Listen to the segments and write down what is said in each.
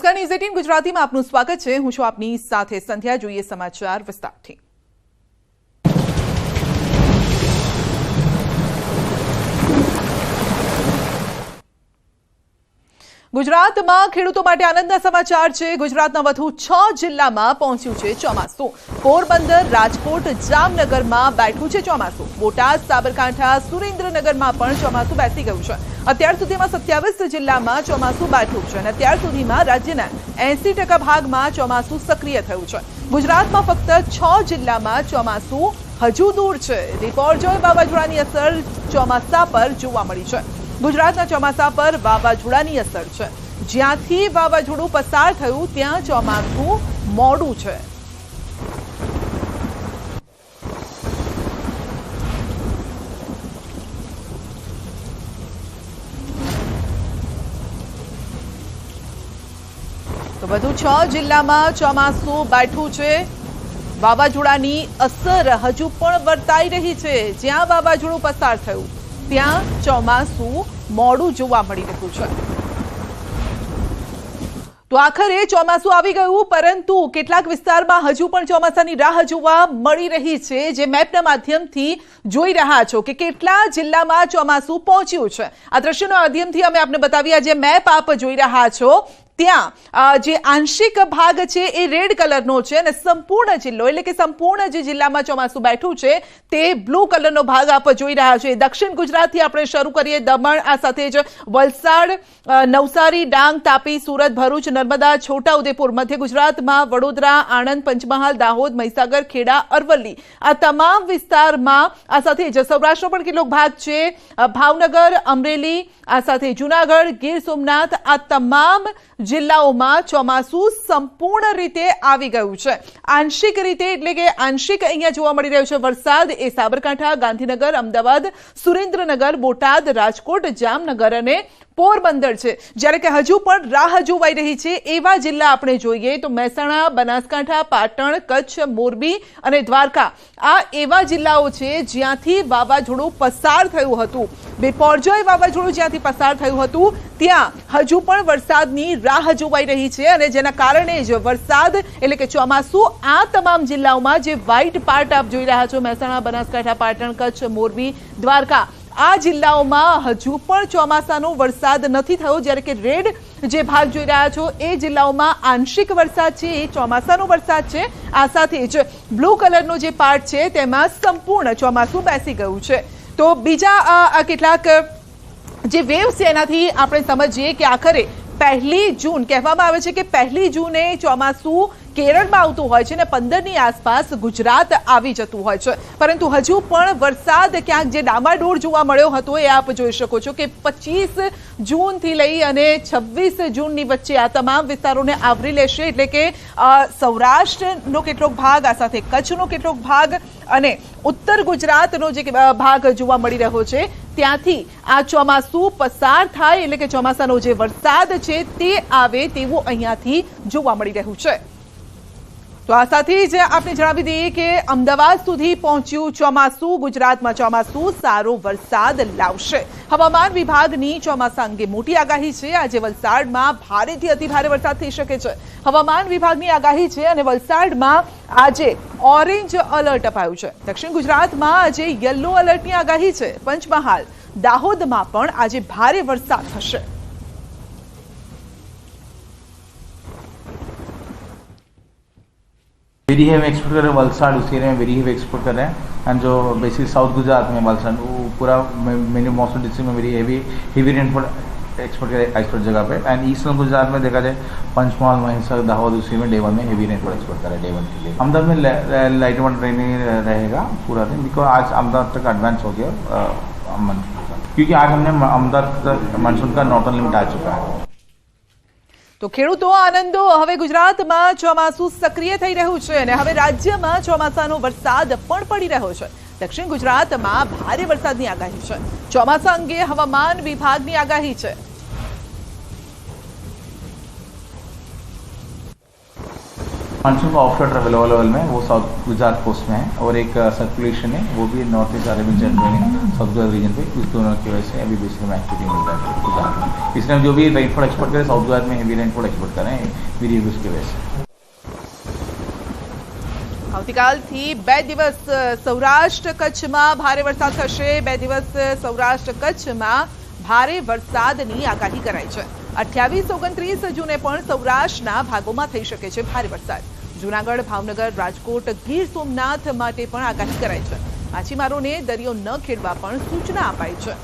News 18 ગુજરાતીમાં આપનું સ્વાગત છે। હું છું આપની સાથે સંધ્યા। જોઈએ સમાચાર વિસ્તારથી। ગુજરાતમાં ખેડૂતો માટે આનંદના સમાચાર છે। ગુજરાતના વધુ 6 જિલ્લામાં પહોંચ્યું છે ચોમાસું। પોરબંદર, રાજકોટ, જામનગરમાં બેઠું છે ચોમાસું। બોટાદ, સાબરકાંઠા, સુરેન્દ્રનગરમાં પણ ચોમાસું બેસી ગયું છે। અત્યાર સુધીમાં 27 જિલ્લામાં ચોમાસું બેઠું છે અને અત્યાર સુધીમાં રાજ્યના 80% ભાગમાં ચોમાસું સક્રિય થયું છે। ગુજરાતમાં ફક્ત 6 જિલ્લામાં ચોમાસું હજુ દૂર છે। બિપોરજોય વાવાઝોડાની અસર ચોમાસા પર જોવા મળી છે। ગુજરાતના ચોમાસા પર વાવાઝોડાની અસર છે। જ્યાંથી વાવાઝોડું પસાર થયું ત્યાં ચોમાસું મોડું છે। તો વધુ 6 જિલ્લામાં ચોમાસું બેઠું છે। વાવાઝોડાની અસર હજુ પણ વર્તાઈ રહી છે। જ્યાં વાવાઝોડું પસાર થયું ત્યાં ચોમાસું મોડું જોવા મળી રહ્યું છે। તો આખરે ચોમાસું આવી ગયું, પરંતુ કેટલાક વિસ્તારમાં હજુ પણ ચોમાસાની રાહ જોવા મળી રહી છે। જે મેપના માધ્યમથી જોઈ રહ્યા છો કે કેટલા જિલ્લામાં ચોમાસું પહોંચ્યું છે। આ દ્રશ્યના માધ્યમથી અમે આપને બતાવ્યા। જે મેપ આપ જોઈ રહ્યા છો ત્યાં જે આંશિક ભાગ છે એ રેડ કલરનો છે અને સંપૂર્ણ જિલ્લો એટલે કે સંપૂર્ણ જે જિલ્લામાં ચોમાસું બેઠું છે તે બ્લુ કલરનો ભાગ આપ જોઈ રહ્યા છો। દક્ષિણ ગુજરાતથી આપણે શરૂ કરીએ। દમણ, આ સાથે જ વલસાડ, નવસારી, ડાંગ, તાપી, સુરત, ભરૂચ, નર્મદા, છોટાઉદેપુર, મધ્ય ગુજરાતમાં વડોદરા, આણંદ, પંચમહાલ, દાહોદ, મહીસાગર, ખેડા, અરવલ્લી, આ તમામ વિસ્તારમાં, આ સાથે જ સૌરાષ્ટ્રનો પણ કેટલોક ભાગ છે, ભાવનગર, અમરેલી, આ સાથે જૂનાગઢ, ગીર સોમનાથ, આ તમામ જિલ્લાઓમાં ચોમાસું સંપૂર્ણ રીતે આવી ગયું છે। આંશિક રીતે એટલે કે આંશિક અહીંયા જોવા મળી રહ્યું છે વરસાદ એ સાબરકાંઠા, ગાંધીનગર, અમદાવાદ, સુરેન્દ્રનગર, બોટાદ, રાજકોટ, જામનગર અને પોરબંદર છે। જ્યારે કે હજુ પણ રાહ જોવાઈ રહી છે એવા જિલ્લા આપણે જોઈએ તો મહેસાણા, બનાસકાંઠા, પાટણ, કચ્છ, મોરબી અને દ્વારકા, આ એવા જિલ્લાઓ છે જ્યાંથી વાવાઝોડું પસાર થયું હતું। બિપોરજોય વાવાઝોડું જ્યાંથી પસાર થયું હતું ત્યાં હજુ પણ વરસાદની રાહ જોવાઈ રહી છે અને જેના કારણે જ વરસાદ એટલે કે ચોમાસું આ તમામ જિલ્લાઓમાં જે વ્હાઇટ પાર્ટ આપ જોઈ રહ્યા છો, મહેસાણા, બનાસકાંઠા, પાટણ, કચ્છ, મોરબી, દ્વારકા, આ જિલ્લાઓમાં હજુ પણ ચોમાસાનો વરસાદ નથી થયો। જ્યારે કે રેડ જે ભાગ જોઈ રહ્યા છો એ જિલ્લાઓમાં આંશિક વરસાદ છે, એ ચોમાસાનો વરસાદ છે। આ સાથે જ બ્લુ કલરનો જે પાર્ટ છે તેમાં સંપૂર્ણ ચોમાસું બેસી ગયું છે। તો બીજા કેટલાક જે વેવ છે એનાથી આપણે સમજીએ કે આખરે 1 જૂન કહેવામાં આવે છે કે 1 જૂને ચોમાસું કેરળમાં આવતું હોય છે અને 15ની આસપાસ ગુજરાત આવી જતું હોય છે, પરંતુ હજુ પણ વરસાદ ક્યાંક જે ડામાડોળ જોવા મળ્યો હતો એ આપ જોઈ શકો છો કે 25 જૂનથી લઈ અને 26 જૂનની વચ્ચે આ તમામ વિસ્તારોને આવરી લેશે। એટલે કે સૌરાષ્ટ્રનો કેટલોક ભાગ, આ સાથે કચ્છનો કેટલોક ભાગ અને ઉત્તર ગુજરાતનો જે ભાગ જોવા મળી રહ્યો છે ત્યાંથી આ ચોમાસું પસાર થાય એટલે કે ચોમાસાનો જે વરસાદ છે તે આવે તેવું અહીંયાથી જોવા મળી રહ્યું છે। તો આ સાથે જ આપણે જણાવી દઈએ કે અમદાવાદ સુધી પહોંચ્યું ચોમાસું। ગુજરાતમાં ચોમાસું સારો વરસાદ લાવશે। હવામાન વિભાગની ચોમાસા અંગે મોટી આગાહી છે। આજે વલસાડમાં ભારેથી અતિભારે વરસાદ થઈ શકે છે। હવામાન વિભાગની આગાહી છે અને વલસાડમાં આજે ઓરેન્જ એલર્ટ અપાયું છે। દક્ષિણ ગુજરાતમાં આજે યલો એલર્ટની આગાહી છે। પંચમહાલ, દાહોદમાં પણ આજે ભારે વરસાદ થશે। वेरी हैवी एक्सपोर्ट कर रहे हैं वलसाड़, उसी एरिया में वेरी हैवी एक्सपोर्ट कर रहे हैं। एंड जो बेसिकली साउथ गुजरात में वलसाड़ वो पूरा मेनी मॉनसून डिस्ट्रिक्ट में वेरी हेवी रेनफॉल एक्सपोर्ट करे एक्सपोर्ट जगह पे। एंड ईस्टर्न गुजरात में देखा जाए पंचमहाल, महिसागर, दाहोद, उसी में डे 1 में हेवी रेनफॉल एक्सपोर्ट करे डे 1 के लिए। अहमदाबाद में लाइट वन रेनिंग रहेगा पूरा दिन, बिकॉज आज अहमदाबाद तक एडवांस हो गया मानसून का, क्योंकि आज हमने अहमदाबाद तक मानसून का नॉर्थन लिमिट आ चुका है। તો ખેડૂતો આનંદો, હવે ગુજરાતમાં ચોમાસું સક્રિય થઈ રહ્યું છે અને હવે રાજ્યમાં ચોમાસાનો વરસાદ પણ પડી રહ્યો છે। દક્ષિણ ગુજરાતમાં ભારે વરસાદની આગાહી છે। ચોમાસા અંગે હવામાન વિભાગની આગાહી છે। मानसून का ऑफशोर ट्रेवल लोअर लेवल में वो साउथ गुजरात कोस्ट में है और एक सर्कुलेशन है वो भी north east Arabian south Gujarat region पे, इस दोनों की वजह से अभी बेसिकली में एक्टिविटी मिल रहा है गुजरात में। इसलिए हम जो भी रेनफॉल एक्सपोर्ट करें साउथ गुजरात में हेवी रेनफॉल एक्सपोर्ट करें वेरी की वजह से। આવતીકાલથી 2 દિવસ સૌરાષ્ટ્ર કચ્છમાં ભારે વરસાદ થશે। 2 દિવસ સૌરાષ્ટ્ર કચ્છમાં ભારે વરસાદની આગાહી કરાઈ છે। 28-29 જૂને પણ સૌરાષ્ટ્રના ભાગોમાં થઈ શકે છે ભારે વરસાદ। જૂનાગઢ, ભાવનગર, રાજકોટ, ગીર સોમનાથ માટે પણ આગાહી કરાઈ છે। માછીમારોને દરિયો ન ખેડવા પણ સૂચના અપાઈ છે।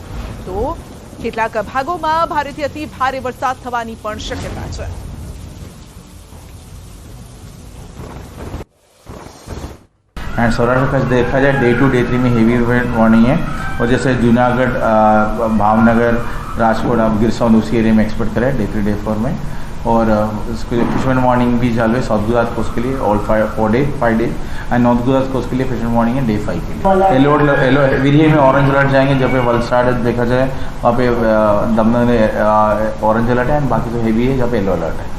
તો કેટલાક ભાગોમાં ભારેથી અતિ ભારે વરસાદ થવાની પણ શક્યતા છે। एंड सौराष्ट्र कच्छ देखा जाए डे 2 डे 3 में हेवी वार्निंग है और जैसे जूनागढ़, भावनगर, राजकोट, अब गिर सोमनाथ उसी एरिया में एक्सपेक्ट करें डे 3 डे 4 में। और उसके लिए फिशरमैन वार्निंग भी चालू है साउथ गुजरात कोस्ट के लिए all 5 days and north Gujarat coast के लिए फिशरमैन वार्निंग है डे 5 के लिए। येलो विरिये में ऑरेंज अलर्ट जाएंगे, जब पे वलसाड़ देखा जाए वहाँ पे दमदम में ऑरेंज अलर्ट है एंड बाकी तो हेवी है जहाँ पे येलो अलर्ट है।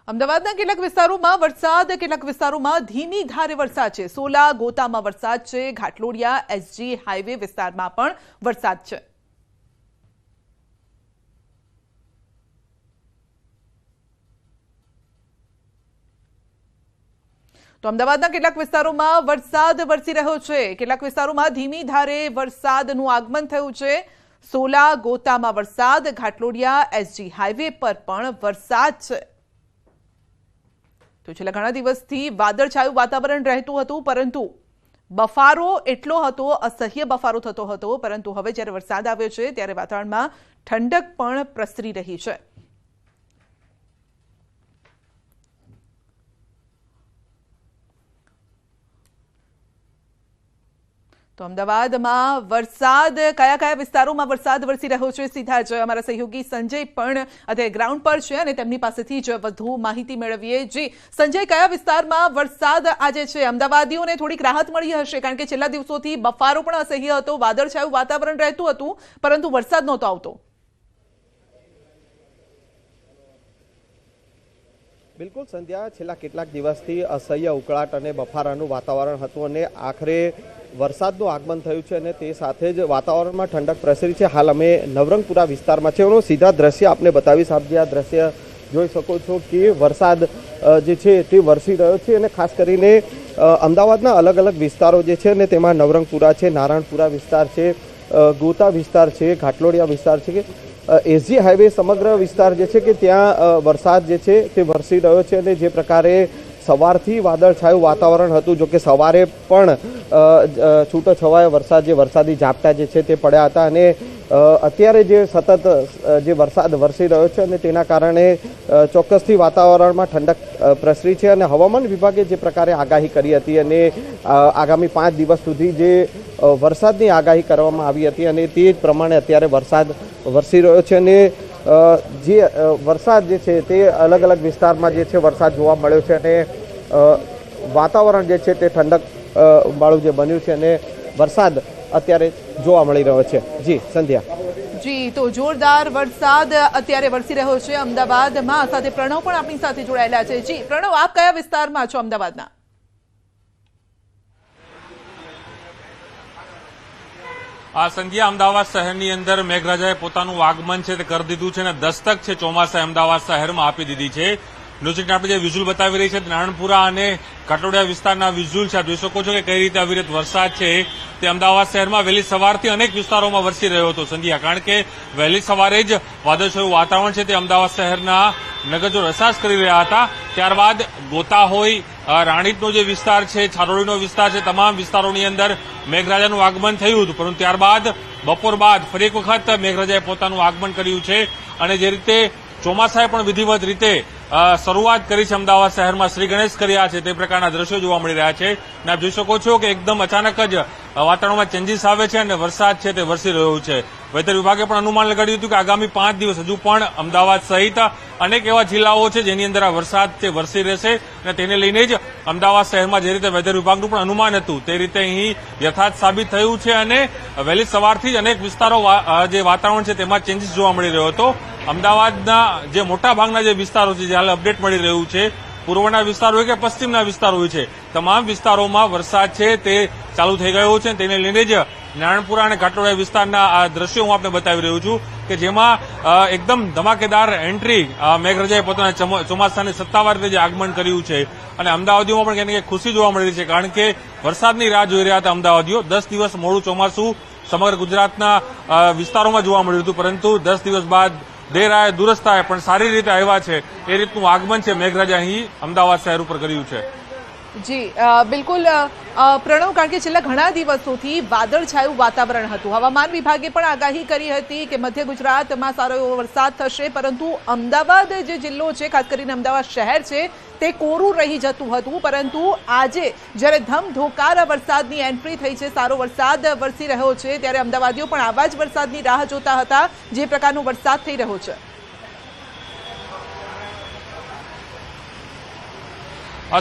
અમદાવાદના કેટલાક વિસ્તારોમાં વરસાદ, કેટલાક વિસ્તારોમાં ધીમી ધારે વરસાદ છે। સોલા, ગોતામાં વરસાદ છે। ઘાટલોડિયા, SG હાઈવે વિસ્તારમાં પણ વરસાદ છે। તો અમદાવાદના કેટલાક વિસ્તારોમાં વરસાદ વરસી રહ્યો છે। કેટલાક વિસ્તારોમાં ધીમી ધારે વરસાદનું આગમન થયું છે। સોલા, ગોતામાં વરસાદ, ઘાટલોડિયા, SG હાઈવે પર પણ વરસાદ છે। તો છેલ્લા ઘણા દિવસથી વાદળછાયું વાતાવરણ રહેતું હતું, પરંતુ બફારો એટલો હતો, અસહ્ય બફારો થતો હતો, પરંતુ હવે જ્યારે વરસાદ આવ્યો છે ત્યારે વાતાવરણમાં ઠંડક પણ પ્રસરી રહી છે। તો અમદાવાદમાં વરસાદ કયા કયા વિસ્તારોમાં વરસાદ વરસી રહ્યો છે, સીધા જ અમારા સહયોગી સંજય પણ અત્યારે ગ્રાઉન્ડ પર છે અને તેમની પાસેથી જ વધુ માહિતી મેળવીએ। જી સંજય, કયા વિસ્તારમાં વરસાદ આજે છે? અમદાવાદીઓને થોડીક રાહત મળી હશે, કારણ કે છેલ્લા દિવસોથી બફારો પણ અસહ્ય હતો, વાદળછાયું વાતાવરણ રહેતું હતું, પરંતુ વરસાદ નહોતો આવતો। બિલકુલ સંધ્યા, છેલ્લા કેટલાક દિવસથી અસહ્ય ઉકળાટ અને બફારાનું વાતાવરણ હતું અને આખરે વરસાદનું આગમન થયું છે અને તે સાથે જ વાતાવરણમાં ઠંડક પ્રસરી છે। હાલ અમે નવરંગપુરા વિસ્તારમાં છે, એનો સીધા દ્રશ્ય આપને બતાવીશ। આપ જે આ દ્રશ્ય જોઈ શકો છો કે વરસાદ જે છે તે વરસી રહ્યો છે અને ખાસ કરીને અમદાવાદના અલગ અલગ વિસ્તારો જે છે ને તેમાં નવરંગપુરા છે, નારાયણપુરા વિસ્તાર છે, ગોતા વિસ્તાર છે, ઘાટલોડિયા વિસ્તાર છે, SG હાઈવે સમગ્ર વિસ્તાર જે છે કે ત્યાં વરસાદ જે છે તે વરસી રહ્યો છે અને જે પ્રકારે સવારથી વાદળછાયું વાતાવરણ હતું, જો કે સવારે પણ છૂટો છવાયો વરસાદ, જે વરસાદી ઝાપટા જે છે તે પડ્યા હતા અને અત્યારે જે સતત જે વરસાદ વરસી રહ્યો છે અને તેના કારણે ચોક્કસથી વાતાવરણમાં ઠંડક પ્રસરી છે અને હવામાન વિભાગે જે પ્રકારે આગાહી કરી હતી અને આગામી 5 દિવસ સુધી જે વરસાદની આગાહી કરવામાં આવી હતી અને તે જ પ્રમાણે અત્યારે વરસાદ વરસી રહ્યો છે અને જે વરસાદ જે છે તે અલગ અલગ વિસ્તારમાં જે છે વરસાદ જોવા મળ્યો છે અને વાતાવરણ જે છે તે ઠંડક વાળું જે બન્યું છે અને વરસાદ અત્યારે જોવા મળી રહ્યો છે। જી સંધ્યા। જી, તો જોરદાર વરસાદ અત્યારે વરસી રહ્યો છે અમદાવાદમાં। સાથે પ્રણવ પણ આપણી સાથે જોડાયેલા છે। જી પ્રણવ, આપ કયા વિસ્તારમાં છો અમદાવાદના? સંધ્યા, અમદાવાદ શહેરની અંદર મેઘરાજાએ પોતાનું આગમન છે તે કરી દીધું છે અને દસ્તક છે ચોમાસાએ અમદાવાદ શહેરમાં આપી દીધી છે। ન્યૂઝ આપણે જે વિઝ્યુઅલ બતાવી રહી છે નારણપુરા અને ઘાટલોડિયા વિસ્તારના વિઝ્યુઅલ છે, જોઈ શકો છો કે કઈ રીતે અવિરત વરસાદ છે તે અમદાવાદ શહેરમાં વહેલી સવારથી અનેક વિસ્તારોમાં વરસી રહ્યો હતો સંધ્યા, કારણ કે વહેલી સવારે જ વાદળછાયું વાતાવરણ છે તે અમદાવાદ શહેરના નગરજો રસાસ કરી રહ્યા હતા। ત્યારબાદ ગોતા હોય, રાણીપનો જે વિસ્તાર છે, છારોડીનો વિસ્તાર છે, તમામ વિસ્તારોની અંદર મેઘરાજાનું આગમન થયું હતું, પરંતુ ત્યારબાદ બપોર બાદ ફરી એક વખત મેઘરાજાએ પોતાનું આગમન કર્યું છે અને જે રીતે ચોમાસાએ પણ વિધિવત રીતે શરૂઆત કરી છે અમદાવાદ શહેરમાં, શ્રી ગણેશ કર્યા છે તે પ્રકારના દ્રશ્યો જોવા મળી રહ્યા છે અને આપ જોઈ શકો છો કે એકદમ અચાનક જ વાતાવરણમાં ચેન્જીસ આવે છે અને વરસાદ છે તે વરસી રહ્યો છે। વેધર વિભાગે પણ અનુમાન લગાડ્યું હતું કે આગામી 5 દિવસ હજુ પણ અમદાવાદ સહિત અનેક એવા જિલ્લાઓ છે જેની અંદર આ વરસાદ છે વરસી રહેશે અને તેને લઈને જ અમદાવાદ શહેરમાં જે રીતે વેધર વિભાગનું પણ અનુમાન હતું તે રીતે અહીં યથાર્થ સાબિત થયું છે અને વહેલી સવારથી જ અનેક વિસ્તારો જે વાતાવરણ છે તેમાં ચેન્જીસ જોવા મળી રહ્યો હતો। અમદાવાદના જે મોટાભાગના જે વિસ્તારો છે જે હાલ અપડેટ મળી રહ્યું છે પૂર્વના વિસ્તાર હોય કે પશ્ચિમના વિસ્તાર હોય છે, તમામ વિસ્તારોમાં વરસાદ છે તે ચાલુ થઈ ગયો છે. તેને લઈને જ નારણપુરા અને ઘાટલોડિયા વિસ્તારના આ દ્રશ્યો હું આપને બતાવી રહ્યો છું કે જેમાં એકદમ ધમાકેદાર એન્ટ્રી મેઘરાજાએ પોતાના ચોમાસાની સત્તાવાર રીતે જે આગમન કર્યું છે અને અમદાવાદીઓમાં પણ ક્યાંક ખુશી જોવા મળી રહી છે, કારણ કે વરસાદની રાહ જોઈ રહ્યા હતા અમદાવાદીઓ. 10 દિવસ મોડું ચોમાસું સમગ્ર ગુજરાતના વિસ્તારોમાં જોવા મળ્યું હતું, પરંતુ 10 દિવસ બાદ દેર આયે દુરસ્ત આયે પણ સારી રીતે આવ્યા છે એ રીતનું આગમન છે મેઘરાજા અહીં અમદાવાદ શહેર ઉપર કર્યું છે. જી બિલકુલ પ્રણવ, કારણ કે છેલ્લા ઘણા દિવસોથી વાદળછાયું વાતાવરણ હતું. હવામાન વિભાગે પણ આગાહી કરી હતી કે મધ્ય ગુજરાતમાં સારો એવો વરસાદ થશે, પરંતુ અમદાવાદ જે જિલ્લો છે, ખાસ કરીને અમદાવાદ શહેર છે, તે કોરું રહી જતું હતું. પરંતુ આજે જ્યારે ધમધોકાર વરસાદની એન્ટ્રી થઈ છે, સારો વરસાદ વરસી રહ્યો છે, ત્યારે અમદાવાદીઓ પણ આવા જ વરસાદની રાહ જોતા હતા જે પ્રકારનો વરસાદ થઈ રહ્યો છે.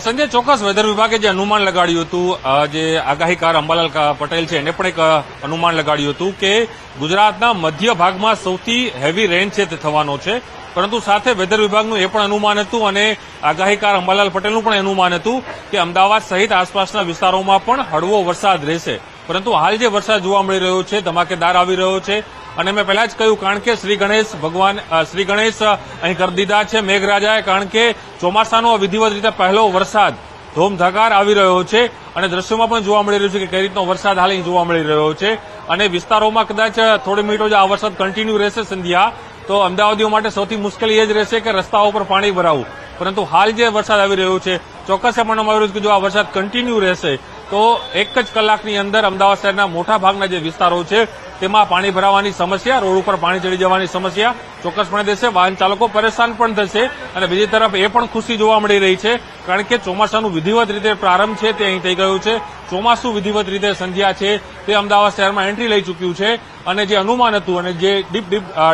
સંજય, ચોક્કસ વેધર વિભાગે જે અનુમાન લગાડ્યું હતું, જે આગાહીકાર અંબાલાલ પટેલ છે એને પણ એક અનુમાન લગાડ્યું હતું કે ગુજરાતના મધ્ય ભાગમાં સૌથી હેવી રેન છે તે થવાનો છે, પરંતુ સાથે વેધર વિભાગનું એ પણ અનુમાન હતું અને આગાહીકાર અંબાલાલ પટેલનું પણ અનુમાન હતું કે અમદાવાદ સહિત આસપાસના વિસ્તારોમાં પણ હળવો વરસાદ રહેશે. પરંતુ હાલ જે વરસાદ જોવા મળી રહ્યો છે ધમાકેદાર આવી રહ્યો છે. અને મેં પહેલા જ કહ્યું, કારણ કે શ્રી ગણેશ અહીં કરી દીધા છે મેઘરાજાએ, કારણ કે ચોમાસાનો વિધિવત રીતે પહેલો વરસાદ ધોમધકાર આવી રહ્યો છે અને દ્રશ્યોમાં પણ જોવા મળી રહ્યું છે કે કઈ રીતનો વરસાદ હાલ અહીં જોવા મળી રહ્યો છે. અને વિસ્તારોમાં કદાચ થોડી મિનિટો જો આ વરસાદ કન્ટિન્યુ રહેશે સંધ્યા, તો અમદાવાદીઓ માટે સૌથી મુશ્કેલી એ જ રહેશે કે રસ્તાઓ પર પાણી ભરાવું. પરંતુ હાલ જે વરસાદ આવી રહ્યો છે, ચોક્કસ એ માનવામાં આવી રહ્યું છે કે જો આ વરસાદ કન્ટિન્યુ રહેશે તો એક જ કલાકની અંદર અમદાવાદ શહેરના મોટા ભાગના જે વિસ્તારો છે તેમાં પાણી ભરાવાની સમસ્યા, રોડ ઉપર પાણી ચડી જવાની સમસ્યા ચોક્કસપણે દેશે. વાહન ચાલકો પરેશાન પણ થશે. અને બીજી તરફ એ પણ ખુશી જોવા મળી રહી છે, કારણ કે ચોમાસાનું વિધિવત રીતે પ્રારંભ છે તે અહીં થઈ ગયું છે. ચોમાસું વિધિવત રીતે સંધ્યા છે તે અમદાવાદ શહેરમાં એન્ટ્રી લઈ ચૂક્યું છે. અને જે અનુમાન હતું અને જે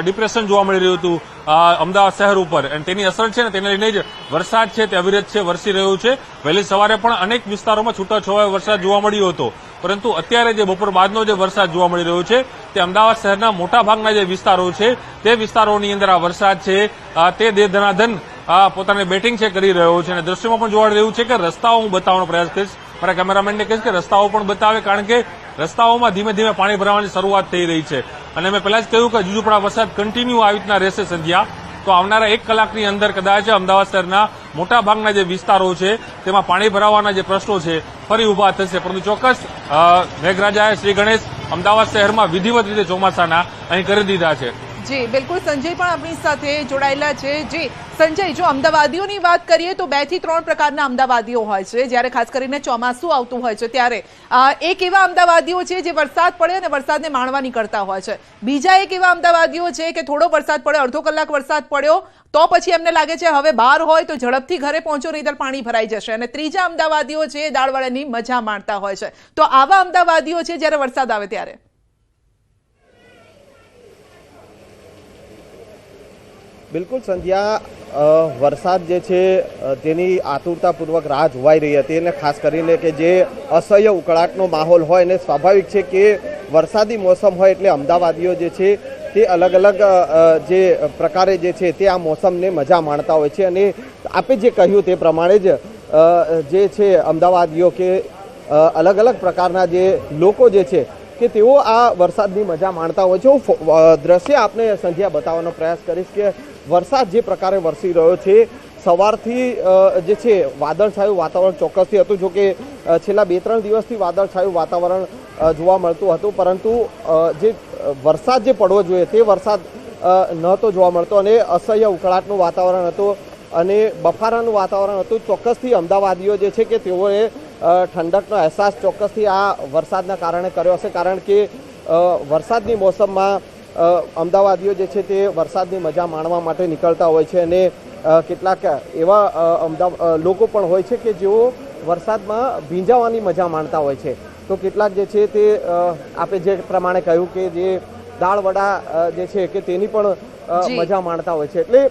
ડિપ્રેશન જોવા મળી રહ્યું હતું અમદાવાદ શહેર ઉપર, અને તેની અસર છે ને તેને લઈને જ વરસાદ છે તે અવિરત છે વરસી રહ્યો છે. વહેલી સવારે પણ અનેક વિસ્તારોમાં છૂટાછવાયો વરસાદ જોવા મળ્યો હતો, પરંતુ અત્યારે જે બપોર બાદનો જે વરસાદ જોવા મળી રહ્યો છે તે અમદાવાદ શહેરના મોટા ભાગના જે વિસ્તારો છે તે વિસ્તારોની અંદર આ વરસાદ છે તે ધનાધન પોતાની બેટિંગ છે કરી રહ્યો છે. અને દ્રશ્યમાં પણ જોવા રહ્યું છે કે રસ્તાઓ હું બતાવવાનો પ્રયાસ કરીશ, મારા કેમેરામેનને કહીશ કે રસ્તાઓ પણ બતાવે, કારણ કે રસ્તાઓમાં ધીમે ધીમે પાણી ભરાવાની શરૂઆત થઈ રહી છે. અને મેં પહેલા જ કહ્યું કે હજુ પણ આ વરસાદ કન્ટિન્યુ આવી રીતના રહેશે સંધ્યા, તો આવનારા 1 કલાકની અંદર કદાચ અમદાવાદ શહેરના મોટા ભાગના જે વિસ્તારો છે તેમાં પાણી ભરાવાના જે પ્રશ્નો છે ફરી ઉભા થશે. પરંતુ ચોક્કસ મેઘરાજાએ શ્રી ગણેશ અમદાવાદ શહેરમાં વિધિવત રીતે ચોમાસાના અહીં કરી દીધા છે. જી બિલકુલ, સંજય પણ આપણી સાથે જોડાયેલા છે. જી સંજય, જો અમદાવાદીઓની વાત કરીએ તો 2 થી 3 પ્રકારના અમદાવાદીઓ હોય છે. જ્યારે ખાસ કરીને ચોમાસું આવતું હોય છે ત્યારે એક એવા અમદાવાદીઓ છે જે વરસાદ પડે અને વરસાદને માણવા નીકળતા હોય છે. બીજા એક એવા અમદાવાદીઓ છે કે થોડો વરસાદ પડે, અડધો કલાક વરસાદ પડ્યો તો પછી એમને લાગે છે હવે બહાર હોય તો ઝડપથી ઘરે પહોંચો, નહીંતર પાણી ભરાઈ જશે. અને ત્રીજા અમદાવાદીઓ છે દાળવાળાની મજા માણતા હોય છે. તો આવા અમદાવાદીઓ છે જ્યારે વરસાદ આવે ત્યારે. બિલકુલ સંધ્યા, વરસાદ જે છે તેની આતુરતાપૂર્વક રાહ જોવાઈ રહી હતી, અને ખાસ કરીને કે જે અસહ્ય ઉકળાટનો માહોલ હોય અને સ્વાભાવિક છે કે વરસાદી મોસમ હોય એટલે અમદાવાદીઓ જે છે તે અલગ અલગ જે પ્રકારે જે છે તે આ મોસમને મજા માણતા હોય છે. અને આપે જે કહ્યું તે પ્રમાણે જ જે છે અમદાવાદીઓ કે અલગ અલગ પ્રકારના જે લોકો જે છે કે તેઓ આ વરસાદની મજા માણતા હોય છે. હું દ્રશ્ય આપને સંધ્યા બતાવવાનો પ્રયાસ કરીશ કે વરસાદ જે પ્રકારે વરસી રહ્યો છે, સવારથી જે છે વાદળછાયું વાતાવરણ ચોક્કસથી હતું. જો કે છેલ્લા 2-3 દિવસથી વાદળછાયું વાતાવરણ જોવા મળતું હતું, પરંતુ જે વરસાદ જે પડવો જોઈએ તે વરસાદ નહોતો જોવા મળતો અને અસહ્ય ઉકળાટનું વાતાવરણ હતું અને બફારાનું વાતાવરણ હતું. ચોક્કસથી અમદાવાદીઓ જે છે કે તેઓએ ઠંડકનો અહેસાસ ચોક્કસથી આ વરસાદના કારણે કર્યો હશે, કારણ કે વરસાદની મોસમમાં અમદાવાદીઓ જે છે તે વરસાદની મજા માણવા માટે નીકળતા હોય છે. અને કેટલાક એવા લોકો પણ હોય છે કે જેઓ વરસાદમાં ભીંજાવાની મજા માણતા હોય છે. તો કેટલાક જે છે તે આપે જે પ્રમાણે કહ્યું કે જે દાળવડા જે છે કે તેની પણ મજા માણતા હોય છે. એટલે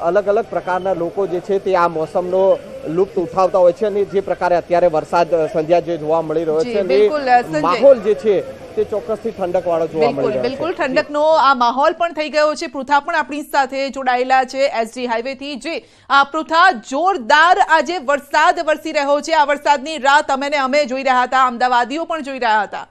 અલગ અલગ પ્રકારના લોકો જે છે તે આ મોસમનો લુપ્ત ઉઠાવતા હોય છે. અને જે પ્રકારે અત્યારે વરસાદ સંધ્યા જે જોવા મળી રહ્યો છે અને માહોલ જે છે તે ચોક્કસથી ઠંડકવાળો જોવા મળી રહ્યો છે. બિલકુલ ઠંડકનો આ માહોલ પણ થઈ ગયો છે. પૃથા પણ આપણી સાથે જોડાયેલા છે એસજી હાઈવેથી. જે પૃથા, જોરદાર આજે વરસાદ વરસી રહ્યો છે. આ વરસાદની રાહ તમે ને અમે જોઈ રહ્યા હતા, અમદાવાદીઓ પણ જોઈ રહ્યા હતા.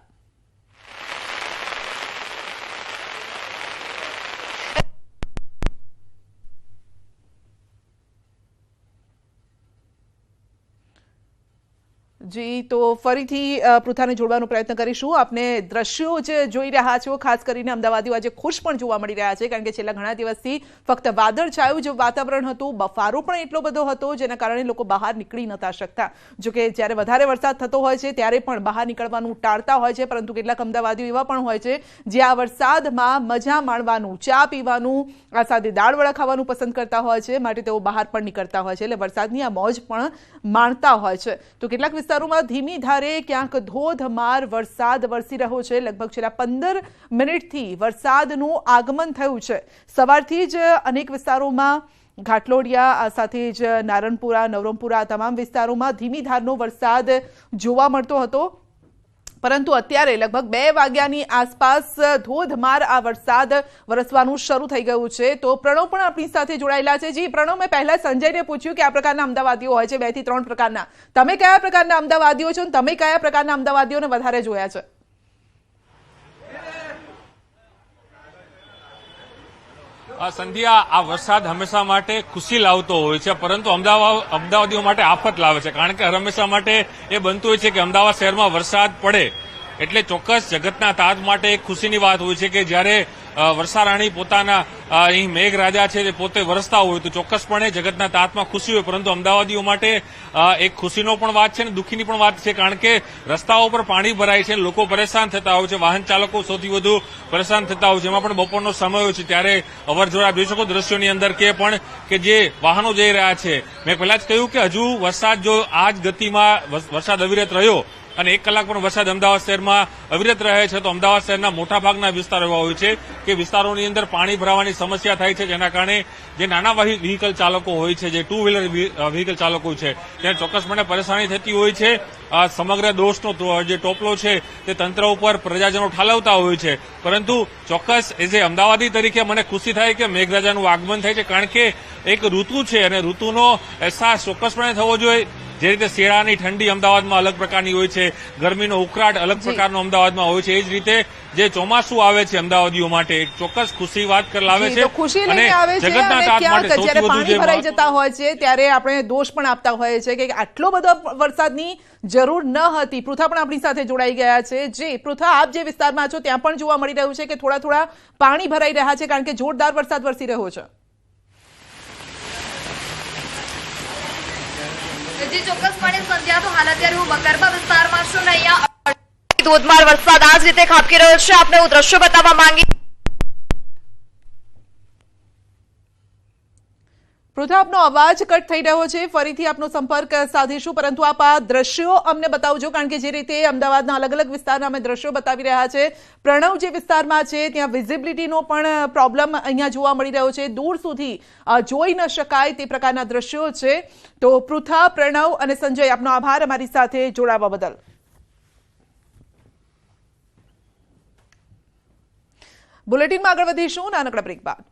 જી, તો ફરીથી પૃથાને જોડવાનો પ્રયત્ન કરીશું. આપને દ્રશ્યો જે જોઈ રહ્યા છો, ખાસ કરીને અમદાવાદીઓ આજે ખુશ પણ જોવા મળી રહ્યા છે, કારણ કે છેલ્લા ઘણા દિવસથી ફક્ત વાદળછાયું જે વાતાવરણ હતું, બફારો પણ એટલો બધો હતો જેના કારણે લોકો બહાર નીકળી નતા શકતા. જો કે જ્યારે વધારે વરસાદ થતો હોય છે ત્યારે પણ બહાર નીકળવાનું ટાળતા હોય છે, પરંતુ કેટલાક અમદાવાદીઓ એવા પણ હોય છે જે આ વરસાદમાં મજા માણવાનું, ચા પીવાનું, આ સાથે દાળવડા ખાવાનું પસંદ કરતા હોય છે, માટે તેઓ બહાર પણ નીકળતા હોય છે, એટલે વરસાદની આ મોજ પણ માણતા હોય છે. તો કેટલાક વિસ્તારોમાં ધીમી ધારે ક્યાંક ધોધમાર વરસાદ વરસી રહ્યો છે. લગભગ છેલ્લા 15 મિનિટથી વરસાદનું આગમન થયું છે. સવારથી જ અનેક વિસ્તારોમાં, ઘાટલોડિયા, આ સાથે જ નારણપુરા, નવરંગપુરા, તમામ વિસ્તારોમાં ધીમી ધારનો વરસાદ જોવા મળતો હતો, પરંતુ અત્યારે લગભગ 2 વાગ્યાની આસપાસ ધોધમાર આ વરસાદ વરસવાનું શરૂ થઈ ગયું છે. તો પ્રણવ પણ આપણી સાથે જોડાયેલા છે. જી પ્રણવ, મેં પહેલા સંજયને પૂછ્યું કે આ પ્રકારના અમદાવાદીઓ હોય છે, 2 થી 3 પ્રકારના. તમે કયા પ્રકારના અમદાવાદીઓ છો અને તમે કયા પ્રકારના અમદાવાદીઓને વધારે જોયા છે? સંધ્યા, આ વરસાદ હંમેશા માટે ખુશી લાવતો હોય છે, પરંતુ અમદાવાદીઓ માટે આફત લાવે છે, કારણ કે હંમેશા માટે એ બનતું હોય છે કે અમદાવાદ શહેરમાં વરસાદ પડે એટલે ચોક્કસ જગતના તાત માટે એક ખુશીની વાત હોય છે કે જ્યારે વર્ષારાણી પોતાના અહીં મેઘરાજા છે તે પોતે વરસતા હોય તો ચોક્કસપણે જગતના તાતમાં ખુશી હોય, પરંતુ અમદાવાદીઓ માટે એક ખુશીનો પણ વાત છે અને દુઃખીની પણ વાત છે, કારણ કે રસ્તાઓ પર પાણી ભરાય છે, લોકો પરેશાન થતા હોય છે, વાહન ચાલકો સૌથી વધુ પરેશાન થતા હોય છે. એમાં પણ બપોરનો સમય હોય છે ત્યારે અવરજવર આપ જોઈ શકો દ્રશ્યોની અંદર કે જે વાહનો જઈ રહ્યા છે. મેં પહેલા જ કહ્યું કે હજુ વરસાદ જો આ જ ગતિમાં વરસાદ અવિરત રહ્યો અને 1 કલાક પણ વરસાદ અમદાવાદ શહેરમાં અવિરત રહે છે તો અમદાવાદ શહેરના મોટાભાગના વિસ્તારો એવા હોય છે કે વિસ્તારોની અંદર પાણી ભરાવાની સમસ્યા થાય છે, જેના કારણે જે નાના વ્હીકલ ચાલકો હોય છે, જે 2 વ્હીલર વ્હીકલ ચાલકો છે, તેને ચોક્કસપણે પરેશાની થતી હોય છે. સમગ્ર દોષનો જે ટોપલો છે તે તંત્ર ઉપર પ્રજાજનો ઠાલવતા હોય છે, પરંતુ ચોક્કસ એઝ એ અમદાવાદી તરીકે મને ખુશી થાય કે મેઘરાજાનું આગમન થાય છે, કારણ કે એક ઋતુ છે અને ઋતુનો અહેસાસ ચોક્કસપણે થવો જોઈએ. જે રીતે શિયાળાની ઠંડી અમદાવાદમાં અલગ પ્રકારની હોય છે, ગરમીનો ઉકળાટ અલગ પ્રકારનો અમદાવાદમાં હોય છે, એ જ રીતે જે ચોમાસું આવે છે અમદાવાદીઓ માટે એક ચોક્કસ ખુશી વાત લાવે છે. ખુશી લઈને આવે છે અને ક્યાંક જ્યારે પાણી ભરાઈ જતા હોય છે ત્યારે આપણે દોષ પણ આપતા હોય છે કે આટલો બધો વરસાદની જરૂર ન હતી. પૃથા પણ આપણી સાથે જોડાઈ ગયા છે. જે પૃથા, આપ જે વિસ્તારમાં છો ત્યાં પણ જોવા મળી રહ્યું છે કે થોડા થોડા પાણી ભરાઈ રહ્યા છે, કારણ કે જોરદાર વરસાદ વરસી રહ્યો છે. ચોક્કસપણે સંધ્યા, તો હાલ અત્યારે હું બકરબા વિસ્તારમાં છું ને અહીંયા ધોધમાર વરસાદ આ જ રીતે ખાબકી રહ્યો છે. આપણે હું દ્રશ્યો બતાવવા માંગી. પૃથા, આપનો અવાજ કટ થઈ રહ્યો છે, ફરીથી આપનો સંપર્ક સાધીશું, પરંતુ આપ આ દ્રશ્યો અમને બતાવજો, કારણ કે જે રીતે અમદાવાદના અલગ અલગ વિસ્તારના અમે દ્રશ્યો બતાવી રહ્યા છે. પ્રણવ જે વિસ્તારમાં છે ત્યાં વિઝિબિલિટીનો પણ પ્રોબ્લેમ અહીંયા જોવા મળી રહ્યો છે, દૂર સુધી જોઈ ન શકાય તે પ્રકારના દ્રશ્યો છે. તો પૃથા, પ્રણવ અને સંજય, આપનો આભાર અમારી સાથે જોડાવા બદલ. બુલેટિનમાં આગળ વધીશું નાનકડા બ્રેક બાદ.